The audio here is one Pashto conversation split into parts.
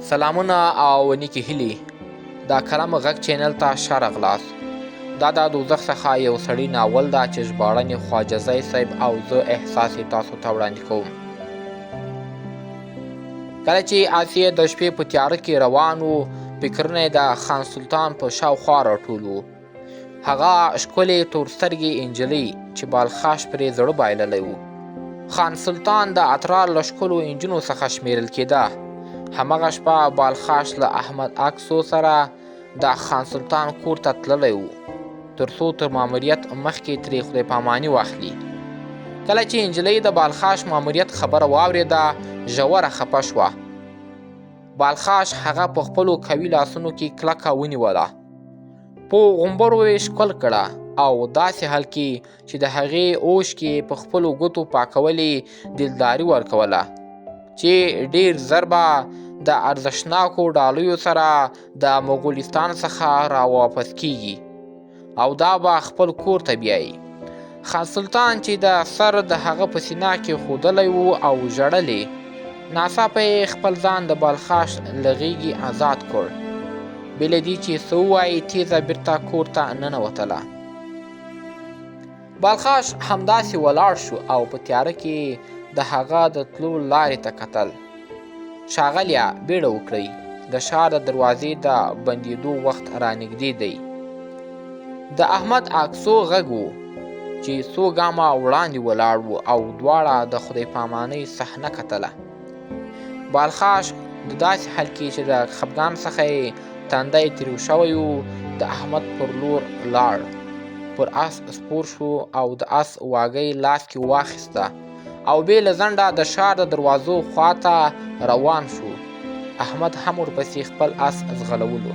سلامونه او نیکی هیلي دا کلام غږ چینل ته ښه راغلاست. دا د دوزخ څخه یو سړی ناول ده چې ژباړن یې خواجه صیب او زه احساس یې تاسو ته وړاندې کوم. کله چې آسیې د شپې په تیاره کې روان و، فکرونه یې د خان سلطان په شاوخوا راټول و. هغه ښکلې تورسترګې نجلۍ چې بالخاش پرې زړه بایللی و. خان سلطان د اترار له ښکلو نجونو څخه شمیرل کېده. همغه شپه بالخاش له احمد اکسو سره د خان سلطان کور ته تللی و، تر څو تر ماموریت مخکې ترې خدای پاماني واخلي. کله چې نجلۍ د بالخاش ماموریت خبره واورېده، ژوره خفه شوه. بالخاش هغه په خپلو قوي لاسونو کې کلکه ونیوله، په غومبرو یې ښکل کړه او داسې حال کې چې د هغې اوښکې په خپلو ګوتو پاکولې دلداري ورکوله چې ډېر ژر به د ارزښتناکو ډالیو سره د مغولستان څخه راواپس کیږي او دا به خپل کور ته بیایي. خان سلطان چې د سر د هغه په سینه کې ښودلی و او ژړلې، ناڅاپه یې خپل ځان د بالخاش له غېږې آزاد کړ. بې له دې چې څه ووایي، تیزه بیرته کور ته ننوتله. بالخاش همداسې ولاړ شو او په تیاره کې د هغه د تلو لارې ته کتل. ښاغلیه، بیړه وکړئ، د ښار د دروازې د بندېدو وخت رانږدې دی. د احمد اکسو غږ و چې څو ګامه وړاندې ولاړ و او دواړه د خدای پامانۍ صحنه کتله. بالخاش د داسې حال کې چې د خپګان څخه یې تندی تریو شوی و، د احمد پر لور لاړ، پر اس سپور شو او د اس واګۍ لاس کې واخیسته او بې له ځنډه د ښار د دروازو خواته روان شو. احمد هم ورپسې خپل اس ځغلولو.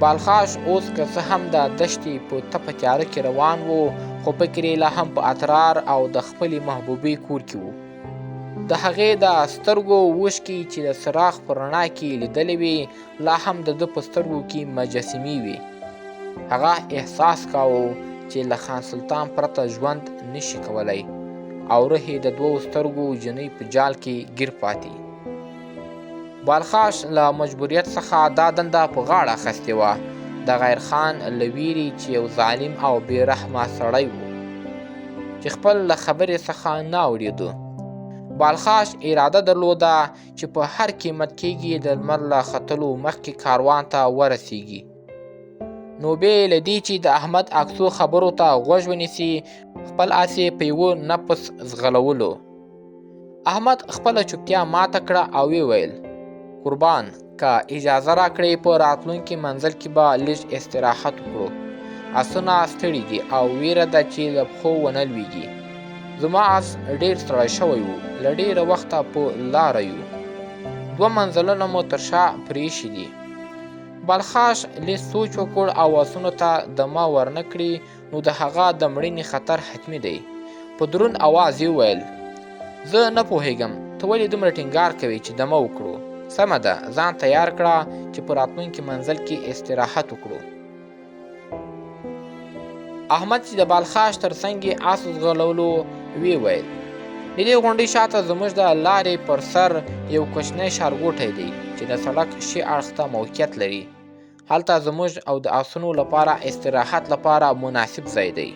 بالخاش اوس که څه هم د دښتې په تپه تیاره کې روان و، خو فکر یې لا هم په اترار او د خپلې محبوبې کور کې و. د هغې د سترګو اوښکې چې د څراغ په رڼا کې لیدلې وې، لا هم د ده په سترګو کې مجسمې وې. هغه احساس کاوه چې له خان سلطان پرته ژوند نشي کولی او روح یې د دوو سترګو جنۍ په جال کې ګیر پاتې. بالخاش له مجبوریت څخه دا دنده په غاړه اخیستې وه، د غیر خان له ویرې چې یو ظالم او بې رحمه سړی و چې خپل له خبرې څخه نه اورېده. بالخاش اراده درلوده چې په هر قیمت کېږي د لمر له ختلو مخکې کاروان ته ورسیږي. نو بې له دې چې د احمد اکسو خبرو ته غوږ ونیسي، خپل اس یې په یوه نفس ځغلولو. احمد خپله چوپتیا ماته کړه او ویل: قربان، که اجازه راکړې په راتلونکي منزل کې به لږ استراحت وکړو. اسونه ستړي دي او ویره ده چې له پښو ونه لویږي. زما اس ډېر ستړی شوی و، له ډېره وخته په لاره یو. 2 منزلونه مو تر شا پرېښي دي. بالخاش لږ سوچ وکړ او اسونو ته دمه ورنه کړي، نو د هغه د مړینې خطر حتمي دی. په دروند اواز یې وویل: زه نه پوهېږم ته ولې دومره ټینګار کوې چې دمه وکړو. سمه ده، ځان تیار کړه چې په راتلونکي منزل کې استراحت وکړو. احمد چې د بالخاش تر څنګ یې اس ځغلولو، ویل: د دې غونډۍ شاته زموږ د لارې پر سر یو کوچنی ښارګوټی دی چې د سړک ښي اړخ ته موقعیت لري. هلته زموږ او د اسونو لپاره استراحت لپاره مناسب ځای دی.